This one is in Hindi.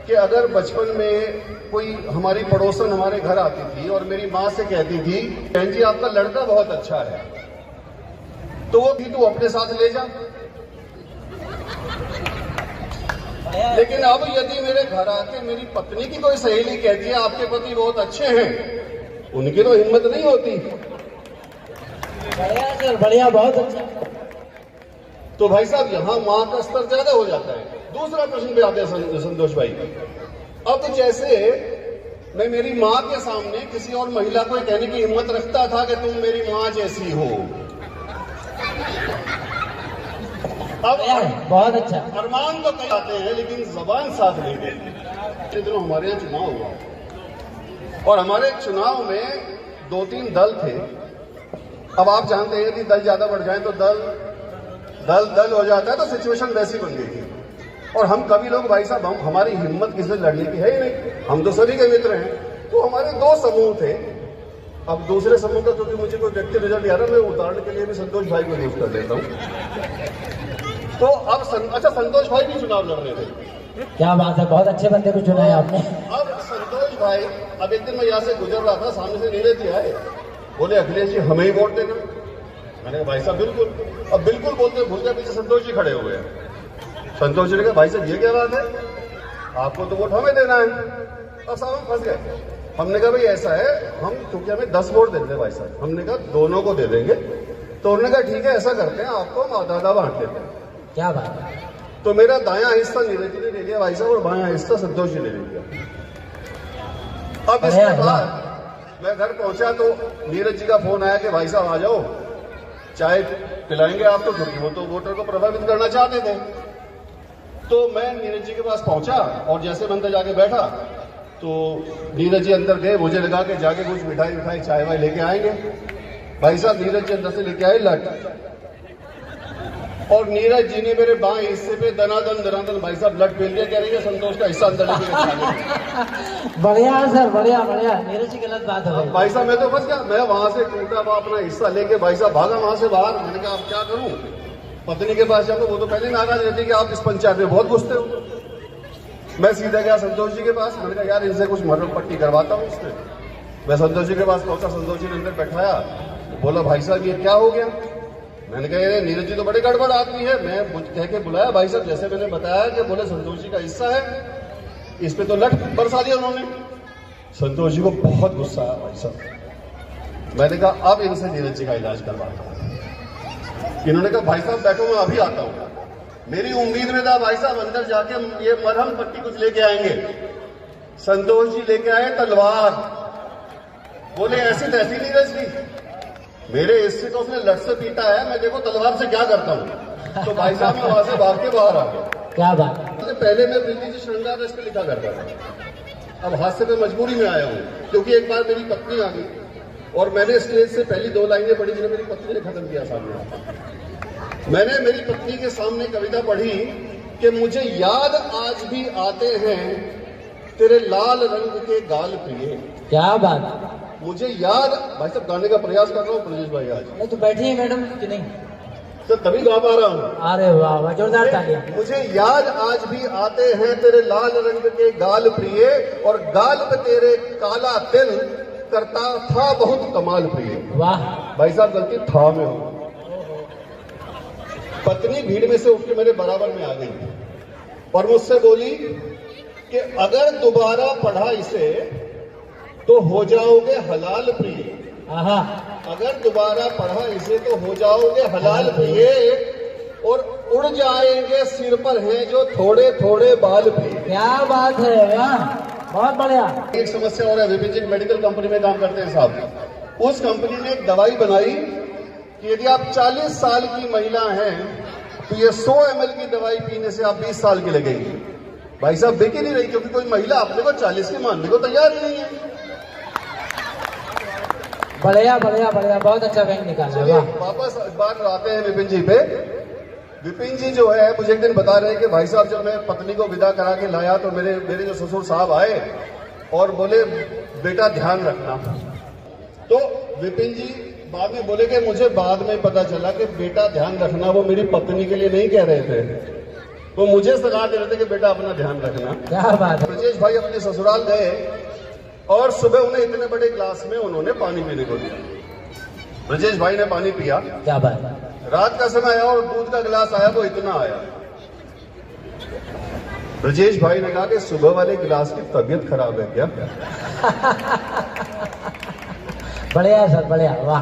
कि अगर बचपन में कोई हमारी पड़ोसन हमारे घर आती थी और मेरी माँ से कहती थी बहन जी आपका लड़का बहुत अच्छा है, तो वो भी तू अपने साथ ले जा। लेकिन अब यदि मेरे घर आके मेरी पत्नी की कोई सहेली कहती है आपके पति बहुत अच्छे हैं, उनकी तो हिम्मत नहीं होती। बढ़िया सर, बढ़िया, बहुत अच्छा। तो भाई साहब यहां मां का स्तर ज्यादा हो जाता है। दूसरा प्रश्न पे आते हैं संतोष भाई। अब जैसे मैं मेरी मां के सामने किसी और महिला को कहने की हिम्मत रखता था कि तुम मेरी मां जैसी हो, अब बहुत अच्छा। अरमान तो कई आते हैं लेकिन जबान साथ नहीं देती। दिनों हमारे यहाँ चुनाव हुआ और हमारे चुनाव में 2-3 दल थे। अब आप जानते हैं कि दल ज्यादा बढ़ जाए तो दल हो जाता है, तो सिचुएशन वैसी बन गई थी। और हम कभी लोग भाई साहब हमारी हिम्मत किसी से लड़ने की है ही नहीं, हम तो सभी के मित्र हैं। तो हमारे 2 समूह थे। अब दूसरे समूह का क्योंकि मुझे कोई व्यक्ति रिजल्ट आ रहा है, मैं उतारने के लिए भी संतोष भाई को यूज कर लेता हूं। तो अब अच्छा संतोष भाई भी चुनाव लड़ रहे थे। क्या बात है, बहुत अच्छे बंदे को चुना है आपने। अब संतोष भाई, अब एक दिन मैं यहाँ से गुजर रहा था, सामने से नीरज जी आए, बोले अखिलेश जी हमें ही वोट देना। मैंने कहा भाई साहब बिल्कुल। अब बिल्कुल बोलते भूल गया, पीछे संतोष जी खड़े हुए हैं। संतोष जी ने कहा भाई साहब ये क्या बात है, आपको तो वोट हमें देना है। अब साहब हम फंस गए। हमने कहा भाई ऐसा है, हम क्योंकि हमें 10 वोट देते हैं भाई साहब, हमने कहा दोनों को दे देंगे। तो उन्होंने कहा ठीक है ऐसा करते हैं, आपको हम आधा बांट देते हैं। क्या बात है। तो मेरा दायां हिस्सा नीरज जी ने ले लिया भाई साहब और बायां हिस्सा संतोष जी ने ले लिया। अब इसके बाद मैं घर पहुंचा तो नीरज जी का फोन आया कि भाई साहब आ जाओ, चाय पिलाएंगे आपको, क्योंकि वो तो वोटर को प्रभावित करना चाहते थे। तो मैं नीरज जी के पास पहुंचा और जैसे मैं अंदर जाके बैठा तो नीरज जी अंदर गए। मुझे लगा कि जाके कुछ मिठाई चाय वाय लेके आएंगे। भाई साहब नीरज जी अंदर से लेके आए लट, और नीरज जी ने मेरे बाएं हिस्से पे दनादन भाई साहब लट फेल दिया। कह रही है संतोष का हिस्सा अंदर लेके। बढ़िया सर, बढ़िया बढ़िया। नीरज जी गलत बात है भाई साहब मैं तो फंस गया। मैं वहां से टूटा हुआ अपना हिस्सा लेके भाई साहब भागा वहां से बाहर। मैंने कहा अब क्या करूं, पत्नी के पास जाऊंगा, वो तो पहले नाराज रहती कि आप इस पंचायत में बहुत घुसते हो। मैं सीधा गया संतोष जी के पास। मैंने कहा यार इनसे कुछ मरहम पट्टी करवाता हूँ इससे। मैं संतोष जी के पास पहुंचा, संतोष जी ने अंदर बैठाया, बोला भाई साहब ये क्या हो गया। मैंने कहा ये नीरज जी तो बड़े गड़बड़ आदमी है। मैं कह के बुलाया भाई साहब जैसे मैंने बताया कि बोले संतोष जी का हिस्सा है, इस पे तो लट बरसा दिया उन्होंने। संतोष जी को बहुत गुस्सा आया भाई साहब। मैंने कहा अब इनसे नीरज जी का इलाज करवाता हूं। इन्होंने कहा भाई साहब बैठो मैं अभी आता हूं। मेरी उम्मीद में था भाई साहब अंदर जाके ये मरहम पट्टी कुछ लेके आएंगे। संतोष जी लेके आए तलवार। बोले ऐसी तैसी नीरज जी, मेरे हिस्से तो उसने लट से पीटा है, मैं देखो तलवार से क्या करता हूं। तो भाई साहब मैं वहां से भाग के बाहर आ गया। क्या बात। पहले मैं प्रीति जी श्रृंगार रस पे लिखा करता था, अब हादसे पे मजबूरी में आया हूं क्योंकि एक बार मेरी पत्नी आ गई और मैंने स्टेज से पहली 2 लाइनें पढ़ी जिन्हें मेरी पत्नी ने खत्म किया सामने। मैंने मेरी पत्नी के सामने कविता पढ़ी कि मुझे याद आज भी आते हैं तेरे लाल रंग के गाल प्रिय। क्या बात। मुझे याद, भाई साहब गाने का प्रयास कर रहा हूँ ब्रजेश भाई आज। नहीं तो बैठिए मैडम कि नहीं तो तभी गा पा रहा हूँ। अरे वाह वाह, जोरदार तालियां। मुझे याद आज भी आते हैं तेरे लाल रंग के गाल प्रिय, और गाल पे तेरे काला तिल करता था बहुत कमाल प्रिय। वाह भाई साहब गलती था में हो। पत्नी भीड़ में से उठ के मेरे बराबर में आ गई और मुझसे बोली कि अगर दोबारा पढ़ा इसे तो हो जाओगे हलाल प्रिय। अगर दोबारा पढ़ा इसे तो हो जाओगे हलाल प्रिय, और उड़ जाएंगे सिर पर हैं जो थोड़े थोड़े बाल प्रिय। क्या बात है, वाह बहुत बढ़िया। एक समस्या और है, विपिन जी मेडिकल कंपनी में काम करते हैं साहब। उस कंपनी ने एक दवाई बनाई कि यदि आप 40 साल की महिला हैं तो ये 100 ml की दवाई पीने से आप 20 साल की लगेगी। भाई साहब बिक ही नहीं रही क्योंकि कोई महिला अपने को 40 की मानने को तैयार ही नहीं है। बढ़िया बढ़िया बढ़िया, बहुत अच्छा बैंक निकाला। वापस बात आते हैं विपिन जी पे। विपिन जी जो है मुझे एक दिन बता रहे हैं कि भाई साहब जब मैं पत्नी को विदा करा के लाया तो मेरे जो ससुर साहब आए और बोले बेटा ध्यान रखना। तो विपिन जी बाद में बोले कि मुझे बाद में पता चला कि बेटा ध्यान रखना वो मेरी पत्नी के लिए नहीं कह रहे थे, वो मुझे सलाह दे रहे थे कि बेटा अपना ध्यान रखना। क्या बात है। ब्रजेश भाई अपने ससुराल गए और सुबह उन्हें इतने बड़े ग्लास में उन्होंने पानी पीने को दिया। ब्रजेश भाई ने पानी पिया, क्या बात है। रात का समय आया और दूध का गिलास आया वो इतना आया। ब्रजेश भाई ने कहा कि सुबह वाले गिलास की तबीयत खराब है क्या? बढ़िया है सर, बढ़िया, वाह।